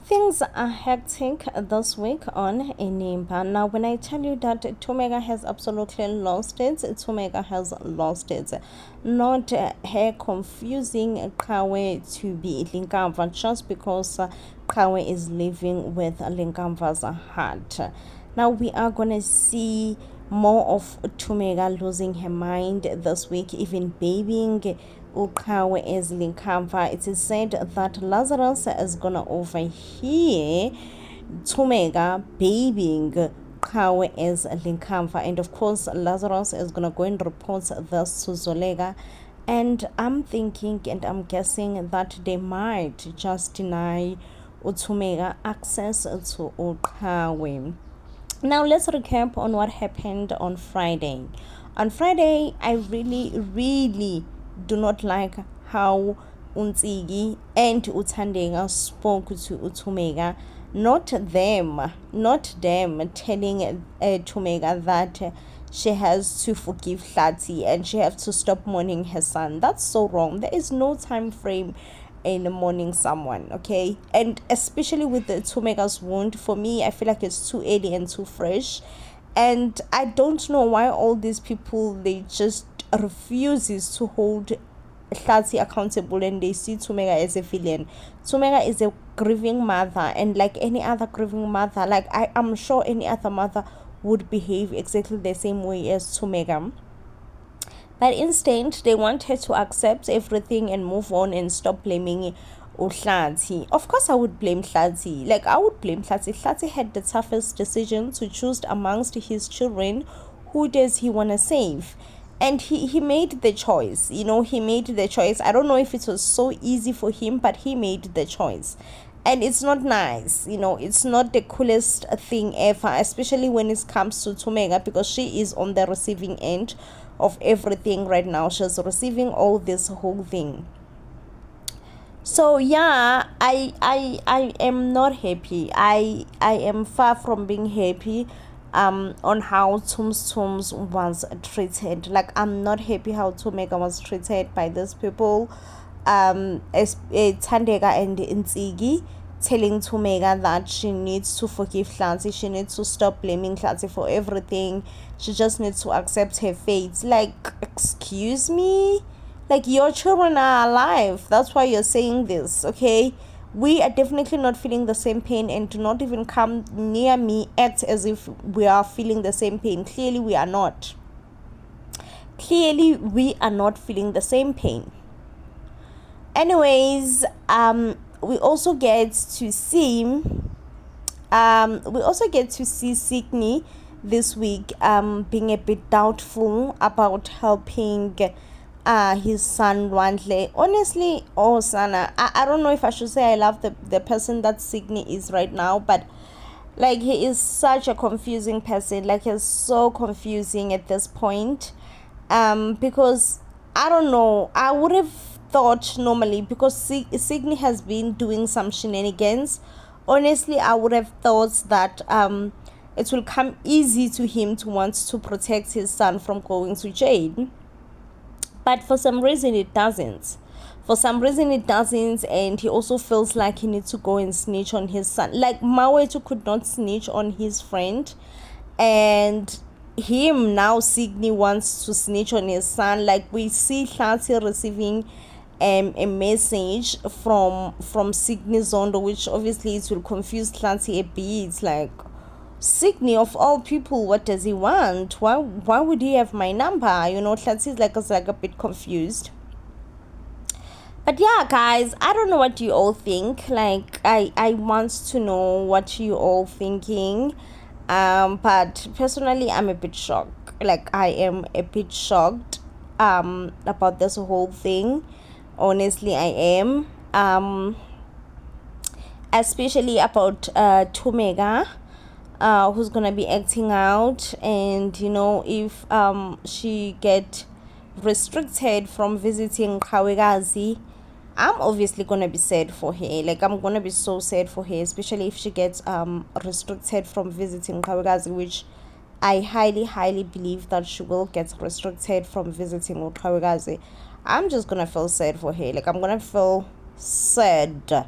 Things are hectic this week on Inimba. Now, when I tell you that Thumeka has absolutely lost it, Thumeka has lost it. Not her confusing Kawe to be Linkamva just because Kawe is living with Linkamva's heart. Now, we are going to see more of Thumeka losing her mind this week, even babying Uqhawe as Linkamva. It is said that Lazarus is gonna overhear Thumeka babying Uqhawe as Linkamva, and of course Lazarus is gonna go and report this to Zolega. And I'm thinking and I'm guessing that they might just deny Thumeka access to Uqhawe. Now let's recap on what happened on Friday. On Friday, I really do not like how Unsigi and Utandega spoke to Thumeka. Not them telling Thumeka that she has to forgive Hlati and she has to stop mourning her son. That's so wrong. There is no time frame in mourning someone, okay? And especially with the Thumeka's wound, for me, I feel like it's too early and too fresh. And I don't know why all these people, they just refuses to hold Hlati accountable and they see Thumeka as a villain. Thumeka is a grieving mother, and like any other grieving mother, like I am sure any other mother would behave exactly the same way as Thumeka. But instead, they want her to accept everything and move on and stop blaming Hlati. Of course, I would blame Hlati. Like, I would blame Hlati. Hlati had the toughest decision to choose amongst his children. Who does he want to save? And he made the choice. He made the choice. I don't know if it was so easy for him, but he made the choice. And it's not nice. It's not the coolest thing ever, especially when it comes to Thumeka, because she is on the receiving end of everything right now. She's receiving all this whole thing. So yeah, I am not happy. I am far from being happy on how Tums was treated. Like, I'm not happy how Thumeka was treated by these people. As Thandeka and Nsigi telling Thumeka that she needs to forgive Hlati, she needs to stop blaming Hlati for everything, she just needs to accept her fate. Like, excuse me? Like, your children are alive, that's why you're saying this, okay? We are definitely not feeling the same pain, and do not even come near me, act as if we are feeling the same pain. Clearly we are not. Clearly we are not feeling the same pain. Anyways, we also get to see Sydney this week being a bit doubtful about helping his son Rwandle. Honestly, Sana, I don't know if I should say I love the person that Sydney is right now, but like, he is such a confusing person. Like, he's so confusing at this point, because I don't know, I would have thought normally, because Sydney has been doing some shenanigans. Honestly, I would have thought that it will come easy to him to want to protect his son from going to jail. But for some reason it doesn't. And he also feels like he needs to go and snitch on his son. Like, Mawetu could not snitch on his friend, and him now, Sydney, wants to snitch on his son. Like, we see Hlati receiving a message from Sydney Zondo, which obviously it will confuse Hlati a bit. Like, Sydney, of all people, what does he want? Why would he have my number? Hlati is like a bit confused. But yeah, guys, I don't know what you all think. Like, I want to know what you all thinking. But personally, I'm a bit shocked. Like, I am a bit shocked about this whole thing. Honestly, I am. Especially about Thumeka, who's gonna be acting out, and if she get restricted from visiting Kawekazi, I'm obviously gonna be sad for her. Like, I'm gonna be so sad for her, especially if she gets restricted from visiting Kawekazi, which I highly believe that she will get restricted from visiting Kawekazi. I'm just gonna feel sad for her. Like, I'm gonna feel sad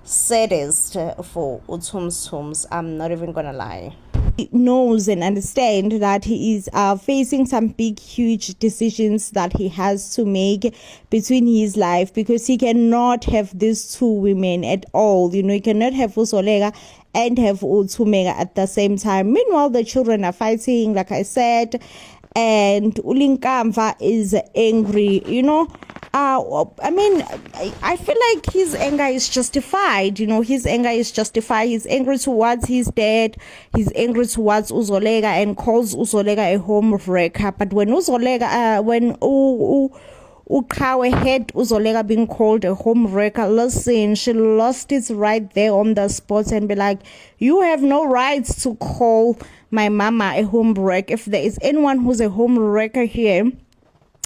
saddest for Tums. I'm not even gonna lie. He knows and understand that he is facing some big, huge decisions that he has to make between his life, because he cannot have these two women at all. He cannot have Uzolega and have Thumeka at the same time. Meanwhile, the children are fighting, like I said, and Ulinkamva is angry. I feel like his anger is justified. His anger is justified. He's angry towards his dad. He's angry towards Uzolega and calls Uzolega a home wrecker. But when Uqhawe had Uzolega being called a home wrecker, listen, she lost it right there on the spot and be like, you have no rights to call my mama a home wrecker. If there is anyone who's a home wrecker here,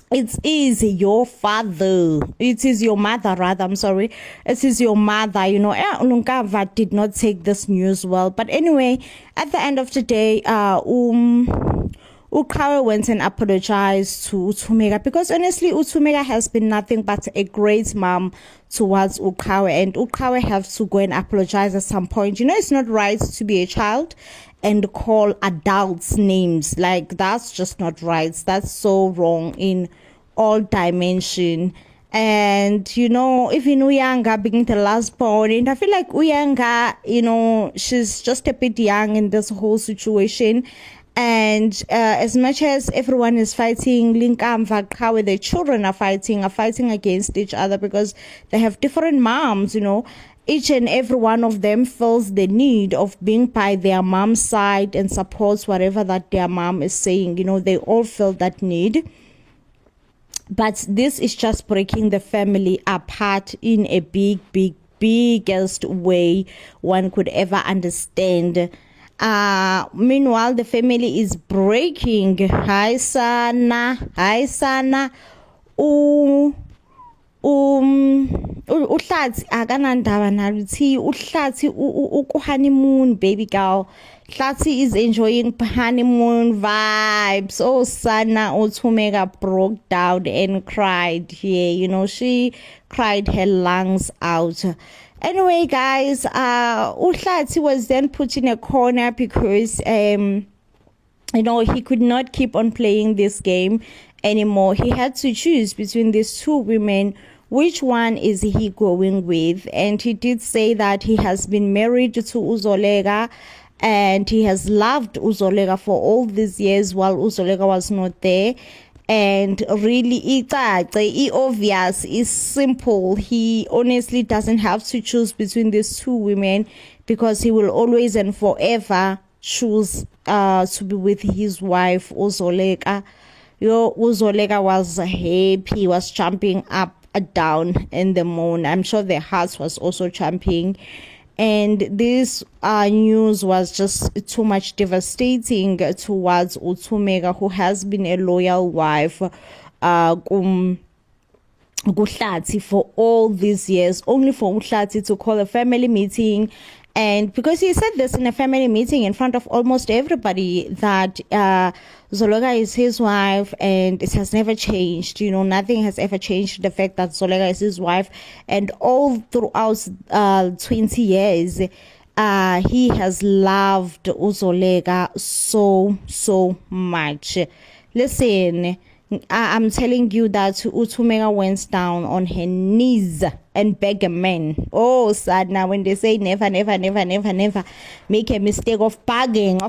it is your father. It is your mother, rather. I'm sorry. It is your mother. Unkava did not take this news well. But anyway, at the end of the day, Uqhawe went and apologized to Thumeka, because honestly, Thumeka has been nothing but a great mom towards Uqhawe, and Uqhawe have to go and apologize at some point. It's not right to be a child and call adults names. Like, that's just not right. That's so wrong in all dimension. And even Uyanga being the last born, and I feel like Uyanga, she's just a bit young in this whole situation. And as much as everyone is fighting, Linkamva, how the children are fighting against each other, because they have different moms. Each and every one of them feels the need of being by their mom's side and supports whatever that their mom is saying. They all feel that need. But this is just breaking the family apart in a biggest way one could ever understand. Meanwhile, the family is breaking. Hi sana. Uhlathi akanandaba naluthi. Uhlathi honeymoon baby girl. Hlathi is enjoying honeymoon vibes. Oh, Sana Thumeka broke down and cried here. She cried her lungs out. Anyway, guys, Uhlathi was then put in a corner because he could not keep on playing this game anymore. He had to choose between these two women. Which one is he going with? And he did say that he has been married to Uzolega, and he has loved Uzolega for all these years while Uzolega was not there. And really, it's obvious, it's simple. He honestly doesn't have to choose between these two women, because he will always and forever choose to be with his wife, Uzolega. Uzolega was happy, he was jumping up down in the moon. I'm sure the heart was also jumping. And this news was just too much devastating towards Thumeka, who has been a loyal wife Uhlathi for all these years, only for Uhlathi to call a family meeting. And because he said this in a family meeting in front of almost everybody, that Zolega is his wife and it has never changed. Nothing has ever changed the fact that Zolega is his wife. And all throughout 20 years, he has loved Uzolega so much. Listen, I'm telling you that Thumeka went down on her knees and begged a man. Oh, sad now when they say never make a mistake of begging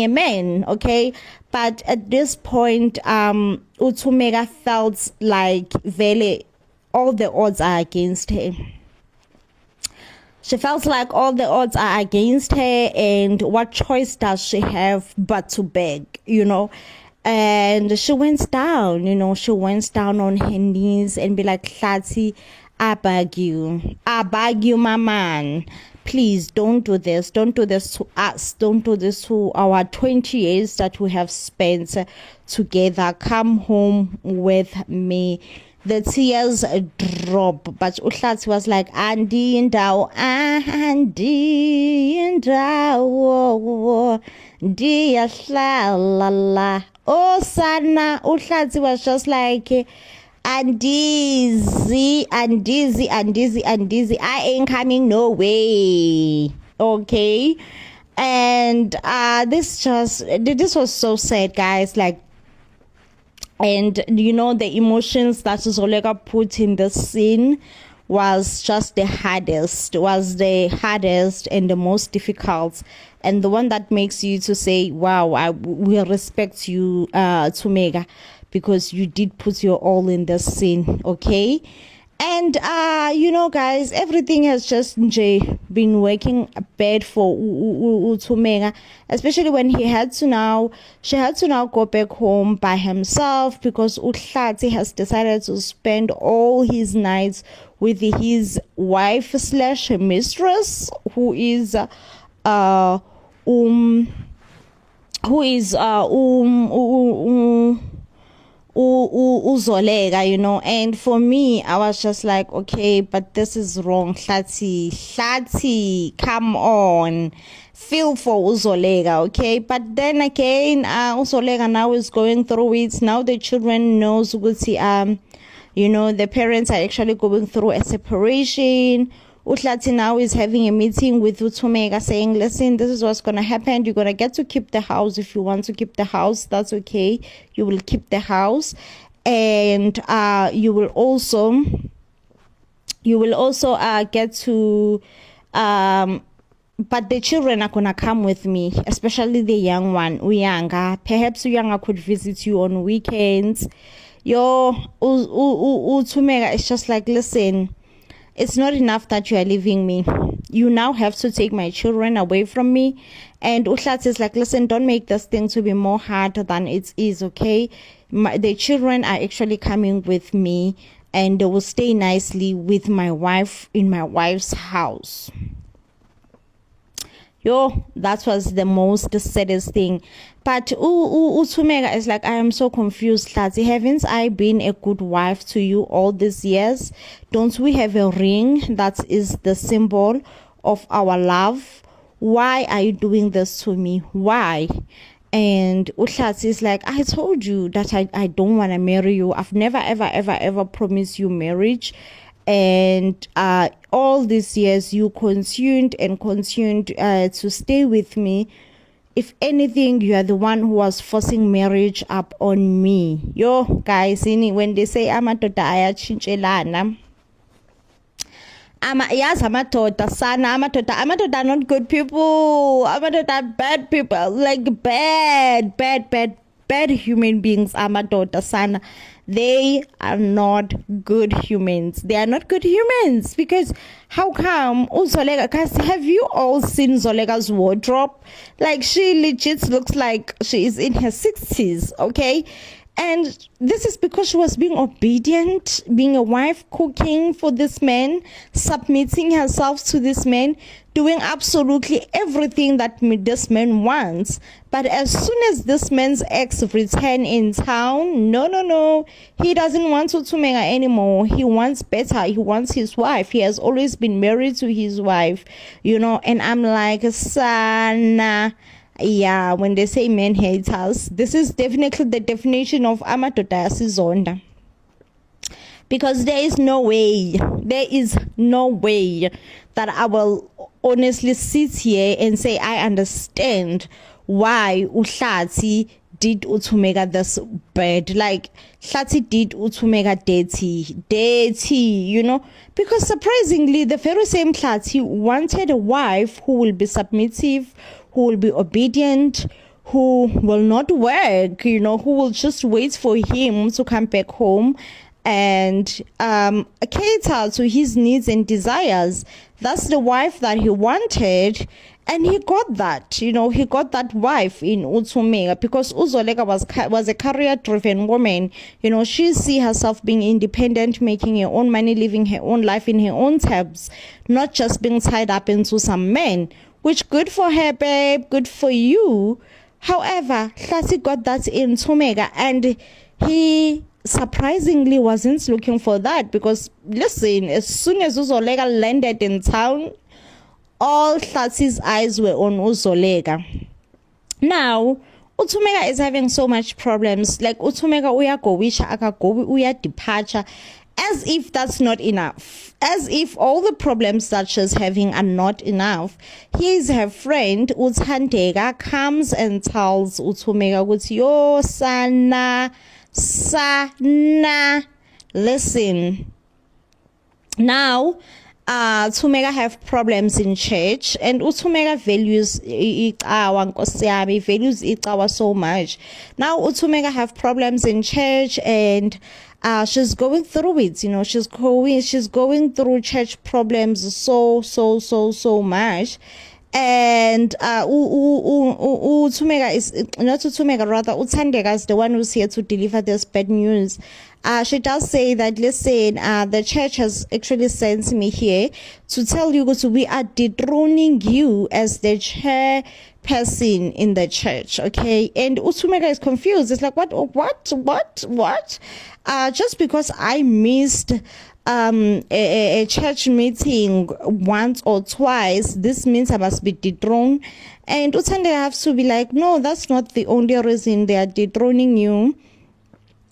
a man, okay? But at this point, Thumeka felt like really all the odds are against her. She felt like all the odds are against her, and what choice does she have but to beg, And she went down, she went down on her knees and be like, Hlathi, I beg you, my man. Please don't do this. Don't do this to us. Don't do this to our 20 years that we have spent together. Come home with me. The tears drop, but Uhlathi was like, Andi indawo, ndiyahlala. Oh, Sana, Uhlathi was just like, and dizzy, and dizzy, and dizzy, and dizzy. I ain't coming no way. Okay. And this was so sad, guys. Like, and you know, the emotions that Zoleka put in the scene was just the hardest and the most difficult, and the one that makes you to say, wow, we respect you, Thumeka, because you did put your all in the scene. Okay. And you know, guys, everything has just been working bad for Thumeka, especially when she had to now go back home by himself, because Uhlati has decided to spend all his nights with his wife slash mistress, who is Uzoleka, you know. And for me, I was just like, okay, but this is wrong. Hlati, come on, feel for Uzoleka, okay? But then again, Uzoleka now is going through it. Now the children knows you know, the parents are actually going through a separation. Uhlati now is having a meeting with Thumeka saying, listen, this is what's going to happen. You're going to get to keep the house. If you want to keep the house, that's okay. You will keep the house. And you will also get to, but the children are going to come with me, especially the young one, Uyanga. Perhaps Uyanga could visit you on weekends. Thumeka is just like, listen, it's not enough that you are leaving me. You now have to take my children away from me. And Uhlati is like, listen, don't make this thing to be more hard than it is, okay? The children are actually coming with me, and they will stay nicely with my wife in my wife's house. That was the most saddest thing. But Thumeka is like, I am so confused, Hlati. Haven't I been a good wife to you all these years? Don't we have a ring that is the symbol of our love? Why are you doing this to me? Why? And Uhlati is like, I told you that I don't want to marry you. I've never, ever promised you marriage. And all these years you consumed to stay with me. If anything, you are the one who was forcing marriage up on me. Guys, when they say amadoda ayatshintshelana, amadoda are not good people. Amadoda are bad people, like bad human beings. Amadoda sana, they are not good humans. They are not good humans, because how come Zoleka, guys, have you all seen Zoleka's wardrobe? Like, she legit looks like she is in her 60s, okay? And this is because she was being obedient, being a wife, cooking for this man, submitting herself to this man, doing absolutely everything that this man wants. But as soon as this man's ex return in town, no, he doesn't want Thumeka anymore. He wants better. He wants his wife. He has always been married to his wife, you know. And I'm like, Sana. Yeah, when they say men hate us, this is definitely the definition of amadoda asizonda. Because there is no way that I will honestly sit here and say I understand why Uhlati did Thumeka this bad. Like, Hlati did Thumeka dirty, you know, because surprisingly, the very same Hlati wanted a wife who will be submissive, who will be obedient, who will not work, you know, who will just wait for him to come back home and cater to his needs and desires. That's the wife that he wanted, and he got that, you know, he got that wife in Thumeka, because Uzoleka was a career-driven woman. You know, she see herself being independent, making her own money, living her own life in her own terms, not just being tied up into some men. Which, good for her, babe, good for you. However, Hlati got that in Thumeka, and he surprisingly wasn't looking for that, because listen, as soon as Uzoleka landed in town, all Hlati's eyes were on Uzoleka. Now, Thumeka is having so much problems. Like Thumeka uyagowisha akagowi uyadeparture, as if that's not enough. As if all the problems that she's having are not enough. Here's her friend Uthandeka comes and tells Thumeka ukuthi yo sana listen. Now Thumeka have problems in church, and Thumeka values icawa nkosi yami, values icawa so much. Now Thumeka have problems in church, and she's going through it, you know, she's going through church problems so much. And Thumeka is not Thumeka, rather Uthandeka is the one who's here to deliver this bad news. She does say that, listen, the church has actually sent me here to tell you that we are dethroning you as the chairperson in the church, okay? And Thumeka is confused. It's like, what? Just because I missed a church meeting once or twice, this means I must be dethroned. And Uthandeka has to be like, no, that's not the only reason they are dethroning you.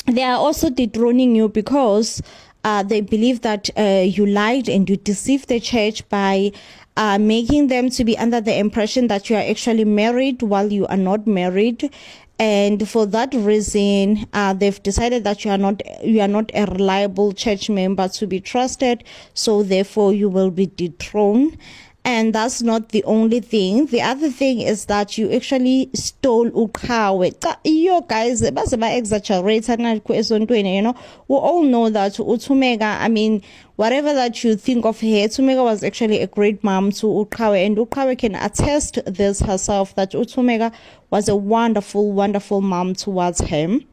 They are also dethroning you because they believe that you lied and you deceived the church by making them to be under the impression that you are actually married while you are not married. And for that reason, they've decided that you are not a reliable church member to be trusted. So therefore, you will be dethroned. And that's not the only thing. The other thing is that you actually stole uqhawe. You guys, exaggerate, you know. We all know that Thumeka, I mean, whatever that you think of her, Thumeka was actually a great mom to uqhawe, and uqhawe can attest this herself, that Thumeka was a wonderful mom towards him.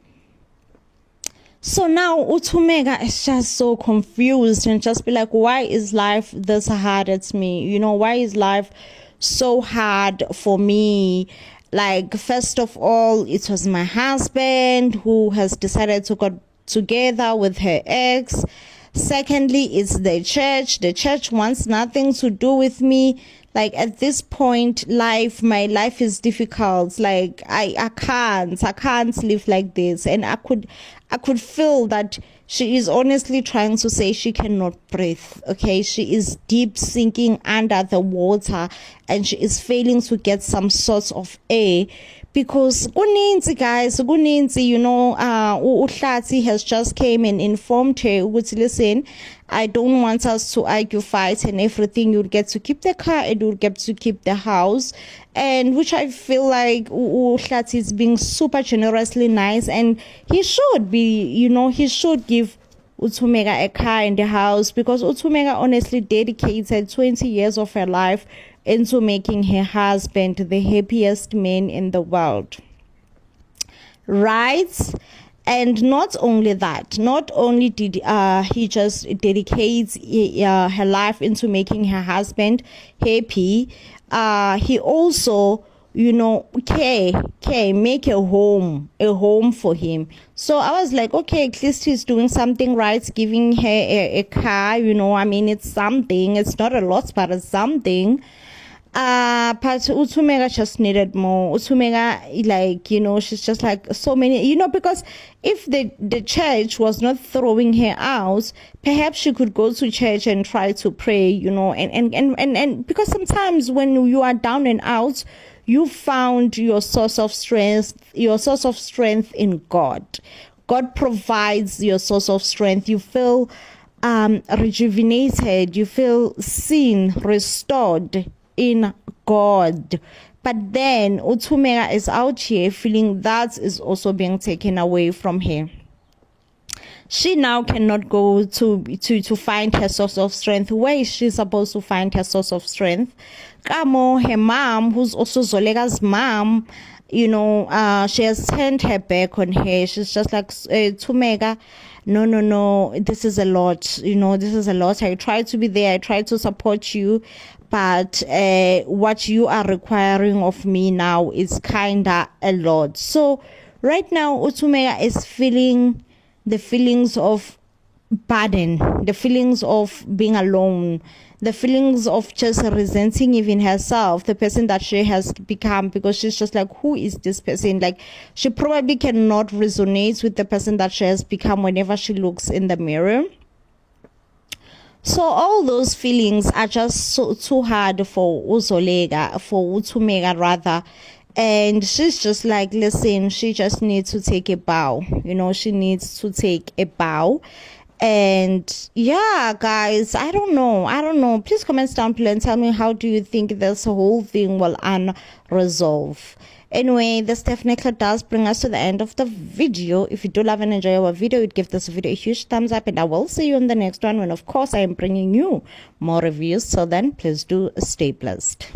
So now Thumeka is just so confused and just be like, why is life this hard at me? You know, why is life so hard for me? Like, first of all, it was my husband who has decided to go together with her ex. Secondly, it's the church. The church wants nothing to do with me. Like, at this point, my life is difficult. Like, I can't live like this. And I could feel that she is honestly trying to say she cannot breathe. Okay, she is deep sinking under the water, and she is failing to get some sort of air. Because guys, you know, Uhlati has just came and informed her, which, listen, I don't want us to argue, fight, and everything. You'll get to keep the car and you'll get to keep the house. And which I feel like Uhlati is being super generously nice, and he should be, you know, he should give Thumeka a car and a house, because Thumeka honestly dedicated 20 years of her life into making her husband the happiest man in the world, right? And not only that, not only did he just dedicate her life into making her husband happy, he also, you know, make a home for him. So I was like, okay, at least he's doing something right, giving her a car, you know. I mean, it's something. It's not a lot, but it's something. But Thumeka just needed more. Thumeka, like, you know, she's just like so many, you know, because if the church was not throwing her out, perhaps she could go to church and try to pray, you know, and because sometimes when you are down and out, you found your source of strength in God. God provides your source of strength. You feel rejuvenated, you feel seen, restored in God. But then Thumeka is out here feeling that is also being taken away from her. She now cannot go to find her source of strength. Where is she supposed to find her source of strength? Kamo, her mom, who's also Zolega's mom, you know, she has turned her back on her. She's just like, Thumeka, no, this is a lot, you know, this is a lot. I try to be there, I try to support you, but what you are requiring of me now is kinda a lot. So right now Thumeka is feeling the feelings of burden, the feelings of being alone, the feelings of just resenting even herself, the person that she has become, because she's just like, who is this person? Like, she probably cannot resonate with the person that she has become whenever she looks in the mirror. So all those feelings are just so too hard for Thumeka rather. And she's just like, listen, she just needs to take a bow. She needs to take a bow. And yeah, guys, I don't know. Please comment down below and tell me, how do you think this whole thing will unresolve? Anyway, this definitely does bring us to the end of the video. If you do love and enjoy our video, you'd give this video a huge thumbs up, and I will see you in the next one when, of course, I am bringing you more reviews. So then, please do stay blessed.